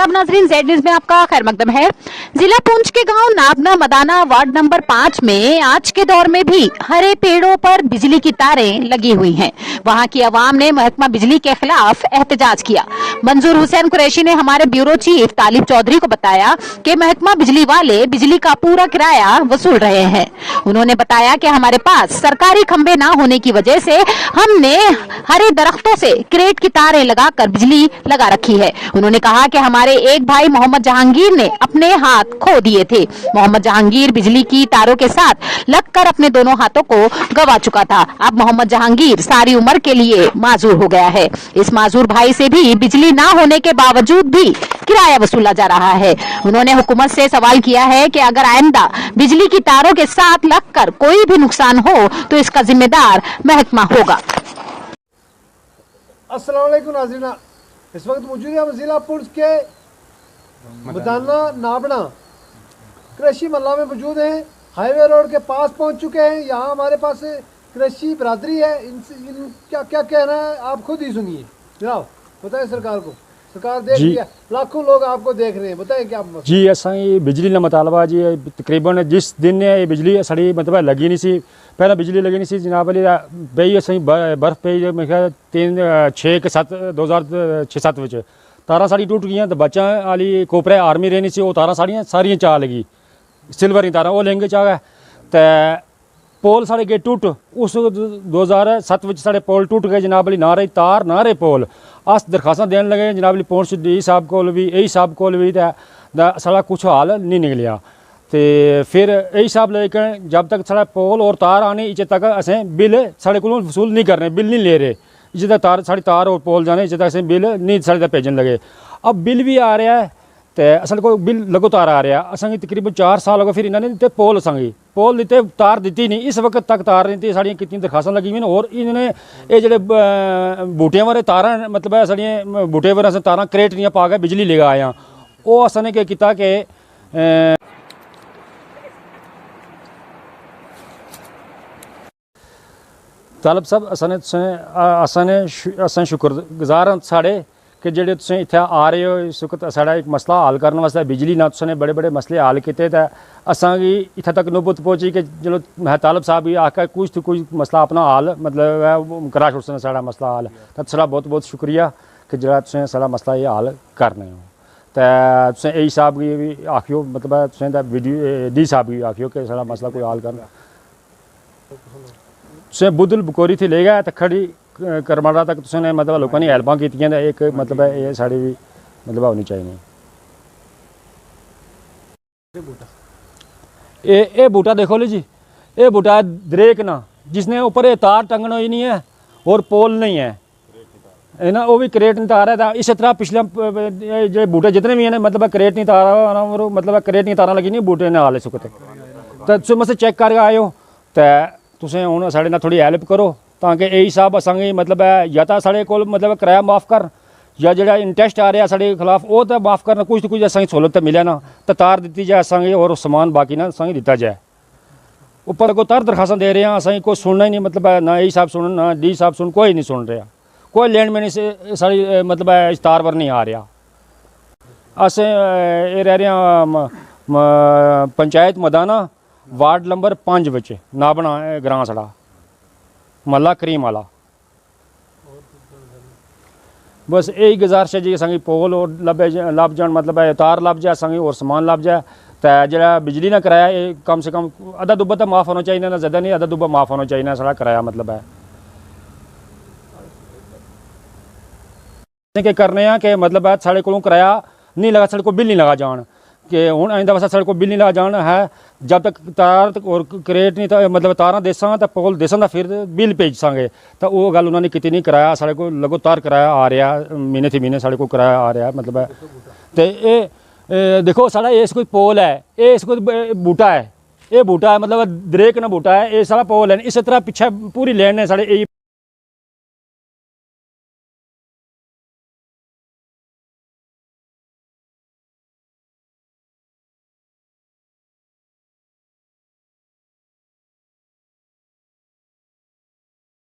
आदाब नाजरीन, Z news में आपका खैर मकदम है। जिला पुंछ के गांव नाबना मदाना वार्ड नंबर 5 में आज के दौर में भी हरे पेड़ों पर बिजली की तारें लगी हुई हैं। वहां की आवाम ने महकमा बिजली के खिलाफ एहतजाज किया। मंजूर हुसैन कुरैशी ने हमारे ब्यूरो चीफ तालिब चौधरी को बताया कि महकमा बिजली वाले बिजली का पूरा किराया वसूल रहे हैं। उन्होंने बताया कि हमारे पास सरकारी खंबे न होने की वजह से हमने हरे दरख्तों से क्रेट की तारें लगाकर बिजली लगा रखी है। उन्होंने कहा कि हमारे एक भाई मोहम्मद जहांगीर ने अपने हाथ खो दिए थे। मोहम्मद जहांगीर बिजली की तारों के साथ लगकर अपने दोनों हाथों को गवा चुका था। अब मोहम्मद जहांगीर सारी उम्र के लिए माजूर हो गया है। इस माजूर भाई से भी बिजली ना होने के बावजूद भी किराया वसूला जा रहा है। उन्होंने हुकूमत से सवाल किया है कि अगर आइंदा बिजली की तारों के साथ लगकर कोई भी नुकसान हो तो इसका जिम्मेदार महकमा होगा। अस्सलाम वालेकुम नाज़रीन, इस वक्त मौजूद है हम जिला पुंछ के मदाना नाबना कृषि मल्ला में मौजूद हैं। हाईवे रोड के पास पहुंच चुके हैं। यहाँ हमारे पास कृषि बिरादरी है। इन क्या क्या कहना है आप खुद ही सुनिए। जनाब बताएं सरकार को। सरकार देख रही है, लाखों लोग आपको देख रहे हैं, बताएं क्या जी। असा बिजली का मुतालबा जी तकरीबन जिस दिन ये बिजली साड़ी मतलब लगी नहीं सी, पहले बिजली लगी नहीं सी जनाब वाली पई असी बर्फ पई मैं ख्याल 2006-7 विच तारा साड़ी टूट गई। तो बच्चा वाली कोपरे आर्मी रहनी सी, वो तारा सारियां चा लगी सिल्वर तारा वो लहंगे चा गए। तो पोल साढ़े गे टुट उस 2007 विच साढ़े पोल टुट गए जनाब वाली, ना रही तार ना रहे पोल। अस दरखास्तां देन लगे जनाब वाली पुंछ डी साहब कोल भी ए साहब कोल भी, साढ़ा कुछ हाल नहीं निकलिया। तो फिर ए साहब लेकिन जब तक साढ़ा पोल और तार आने इज्जत तक असें बिल साढ़े को वसूल नहीं करने, बिल नहीं ले रहे। इज्जत तक तार साढ़ी तार और पोल जाने इज्जत तक असें बिल नहीं साढ़े तक भेजन लगे। अब बिल भी आ रहा है तो असल को बिल लगातार आ रहा। असें तकरीबन 4 साल हो गए। फिर इन्होंने दिते पोल, असें पोल दिते, तार दी नहीं। इस वक्त तक तार नहीं दी। साड़ियां कितनी दरखास्तां लगी हुई और इन्होंने ये जो बूटियां वाले तारा मतलब है साड़ियां बूटे पर असें तारा क्रेट नहीं पा के बिजली लेगा आया। वो असें क्या किया कि तालब साहब असें शुक्रगुजार हाँ साढ़े कि जेह्ड़े तुसें इत्थै आ रहे हो। इस वक्त साढ़ा एक मसला हल करने वास्ते बिजली ना तुसें बड़े बड़े मसले हल किए। तो असांगी इत्थै तक नौबत पहुंची कि चलो मैं तालब साहब भी आखा कुछ तो कुछ मसला अपना हल मतलब करा छुड़सन साढ़ा मसला हल। तो साढ़ा बहुत बहुत शुक्रिया कि जेह्ड़ा तुसें साढ़ा मसला ये हल करने हो। तो तुसें ए साहब गी भी आखियो मतलब तुसें वीडियो डी साहब गी आखियो कि साढ़ा मसला कोई हल करना। तुसें बुद्धल बकोरी थी ले गए तो खड़ी करमाड़ा तक तुसें मतलब लोगों ने हेल्पां कीतियां। तो एक मतलब ये साड़ी भी मतलब होनी चाहिए। ये बूटा देखो ली जी, ये बूटा है दरेक ना, जिसने ऊपर ये तार टंगना ही नहीं है और पोल नहीं है ना, वो भी क्रेट नहीं तार है। इस तरह पिछले जो बूटे जितने भी हैं मतलब क्रेट नहीं तार मतलब क्रेट नहीं तारा लगी नहीं बूटे ने हाल इस वक्त। तो तुम मसे चेक करके आयो तो तुसें हुण साढ़े नाल थोड़ी हेल्प करो ताकि ए साहब असांगी मतलब या तो साढ़े कोल मतलब किराया माफ़ कर या जो इंटरेस्ट आ रहा साढ़े खिलाफ वो तो माफ़ करना। कुछ तो कुछ असांगी सहूलत मिले ना तो तार दी जाए असांगी और सामान बाकी ना असांगी दिता जाए। ऊपर को तार दरखास्तां दे रहे हैं असांगी कोई सुनना ही नहीं मतलब ना ए साहब सुन ना डी साहब सुन, कोई नहीं सुन रहा। कोई लैंड मैन से साड़ी मतलब इस तार पर नहीं आ रहा। असें ये रह रहे हैं पंचायत मदाना वार्ड नंबर 5 विच नाबना ग्रां साढ़ा मल्ला करीम वाला। बस यही गुजारिश है जी असांगी पोल और लभ जान मतलब तार लभ जाए असांगी और समान लभ जाए। तो जो बिजली ना किराया ये कम से कम अद्धा दुब्बा तो माफ़ होना चाहिए ना, ज़्यादा नहीं अद्धा दुब्बा माफ़ होना चाहिए ना साढ़ा किराया मतलब है। के करने हैं कि मतलब साढ़े को किराया नहीं लगा, साढ़े को बिल नहीं लगा जान कि हूँ आइंदा वास्ते साढ़े को बिल नहीं लगा जाना है। जब तक तार और क्रेट नहीं तो मतलब तारा देसा तो पोल देसा तो फिर बिल भेज सांगे। तो वो गल उन्होंने कितनी नहीं कराया, साढ़े को लगातार किराया आ रहा महीने थी महीने साढ़े को किराया आ रहा मतलब। तो ये देखो साढ़ा इस कोई पोल है, ये इस कोई बूटा है, ये बूटा है मतलब दरेक ना बूटा है, ये सारा पोल है। इस तरह पिछे पूरी लैंड है साढ़े